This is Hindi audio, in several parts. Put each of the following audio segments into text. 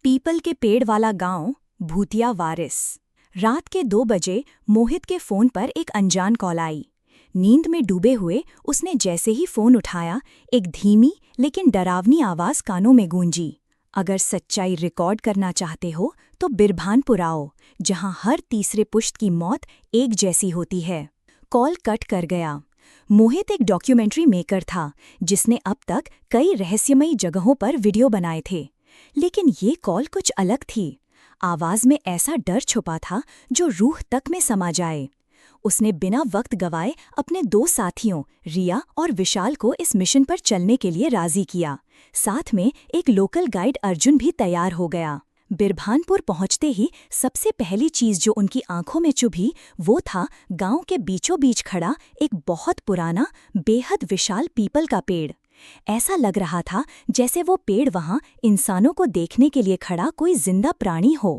पीपल के पेड़ वाला गांव, भूतिया वारिस। रात के 2 बजे मोहित के फोन पर एक अनजान कॉल आई। नींद में डूबे हुए उसने जैसे ही फोन उठाया, एक धीमी लेकिन डरावनी आवाज कानों में गूंजी। अगर सच्चाई रिकॉर्ड करना चाहते हो तो बिरभानपुर आओ, जहां हर तीसरे पुश्त की मौत एक जैसी होती है। कॉल कट कर गया। मोहित एक डॉक्यूमेंट्री मेकर था जिसने अब तक कई रहस्यमयी जगहों पर वीडियो बनाए थे, लेकिन ये कॉल कुछ अलग थी। आवाज में ऐसा डर छुपा था जो रूह तक में समा जाए। उसने बिना वक्त गवाए अपने 2 साथियों रिया और विशाल को इस मिशन पर चलने के लिए राजी किया। साथ में एक लोकल गाइड अर्जुन भी तैयार हो गया। बिरभानपुर पहुंचते ही सबसे पहली चीज जो उनकी आंखों में चुभी वो था गांव के बीचों बीच खड़ा एक बहुत पुराना, बेहद विशाल पीपल का पेड़। ऐसा लग रहा था जैसे वो पेड़ वहां इंसानों को देखने के लिए खड़ा कोई जिंदा प्राणी हो।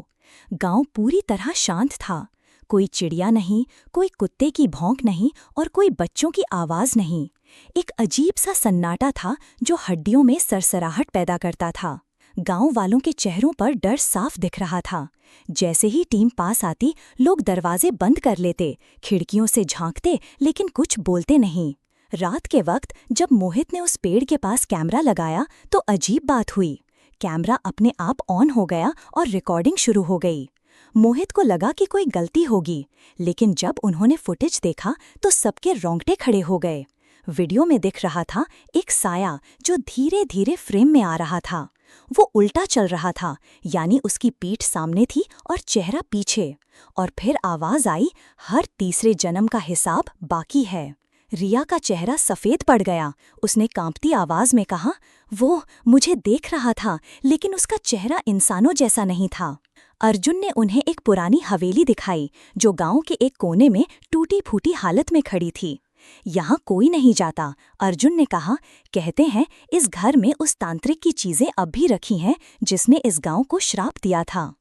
गांव पूरी तरह शांत था। कोई चिड़िया नहीं, कोई कुत्ते की भौंक नहीं और कोई बच्चों की आवाज नहीं। एक अजीब सा सन्नाटा था जो हड्डियों में सरसराहट पैदा करता था। गांव वालों के चेहरों पर डर साफ दिख रहा था। जैसे ही टीम पास आती, लोग दरवाजे बंद कर लेते, खिड़कियों से झांकते, लेकिन कुछ बोलते नहीं। रात के वक्त जब मोहित ने उस पेड़ के पास कैमरा लगाया तो अजीब बात हुई। कैमरा अपने आप ऑन हो गया और रिकॉर्डिंग शुरू हो गई। मोहित को लगा कि कोई गलती होगी, लेकिन जब उन्होंने फुटेज देखा तो सबके रोंगटे खड़े हो गए। वीडियो में दिख रहा था एक साया जो धीरे धीरे फ्रेम में आ रहा था। वो उल्टा चल रहा था, यानी उसकी पीठ सामने थी और चेहरा पीछे। और फिर आवाज आई, हर तीसरे जन्म का हिसाब बाकी है। रिया का चेहरा सफेद पड़ गया। उसने कांपती आवाज में कहा, वो मुझे देख रहा था, लेकिन उसका चेहरा इंसानों जैसा नहीं था। अर्जुन ने उन्हें एक पुरानी हवेली दिखाई जो गांव के एक कोने में टूटी फूटी हालत में खड़ी थी। यहाँ कोई नहीं जाता, अर्जुन ने कहा। कहते हैं इस घर में उस तांत्रिक की चीजें अब भी रखी हैं जिसने इस गांव को श्राप दिया था।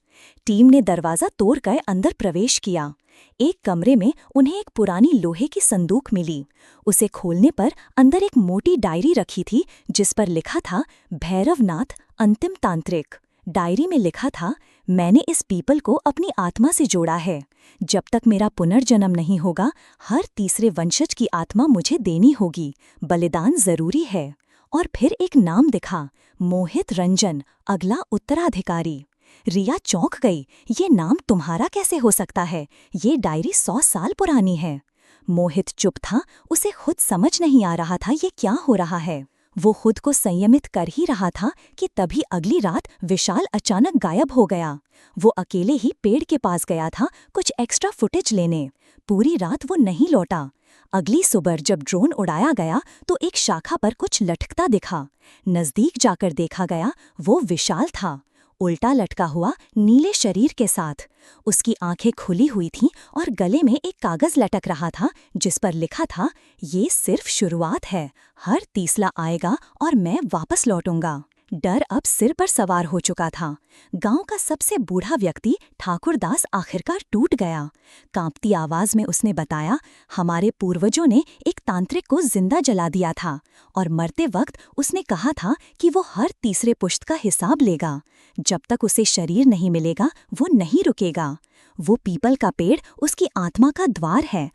टीम ने दरवाजा तोड़कर अंदर प्रवेश किया। एक कमरे में उन्हें एक पुरानी लोहे की संदूक मिली। उसे खोलने पर अंदर एक मोटी डायरी रखी थी जिस पर लिखा था, भैरवनाथ अंतिम तांत्रिक। डायरी में लिखा था, मैंने इस पीपल को अपनी आत्मा से जोड़ा है। जब तक मेरा पुनर्जन्म नहीं होगा, हर तीसरे वंशज की आत्मा मुझे देनी होगी। बलिदान जरूरी है। और फिर एक नाम दिखा, मोहित रंजन, अगला उत्तराधिकारी। रिया चौंक गई। ये नाम तुम्हारा कैसे हो सकता है? ये डायरी 100 साल पुरानी है। मोहित चुप था। उसे खुद समझ नहीं आ रहा था ये क्या हो रहा है। वो खुद को संयमित कर ही रहा था कि तभी अगली रात विशाल अचानक गायब हो गया। वो अकेले ही पेड़ के पास गया था कुछ एक्स्ट्रा फुटेज लेने। पूरी रात वो नहीं लौटा। अगली सुबह जब ड्रोन उड़ाया गया तो एक शाखा पर कुछ लटकता दिखा। नजदीक जाकर देखा गया, वो विशाल था, उल्टा लटका हुआ, नीले शरीर के साथ। उसकी आंखें खुली हुई थीं और गले में एक कागज लटक रहा था जिस पर लिखा था, ये सिर्फ शुरुआत है, हर तीसरा आएगा और मैं वापस लौटूंगा। डर अब सिर पर सवार हो चुका था। गांव का सबसे बूढ़ा व्यक्ति ठाकुरदास आखिरकार टूट गया। कांपती आवाज में उसने बताया, हमारे पूर्वजों ने एक तांत्रिक को जिंदा जला दिया था और मरते वक्त उसने कहा था कि वो हर तीसरे पुश्त का हिसाब लेगा। जब तक उसे शरीर नहीं मिलेगा वो नहीं रुकेगा। वो पीपल का पेड़ उसकी आत्मा का द्वार है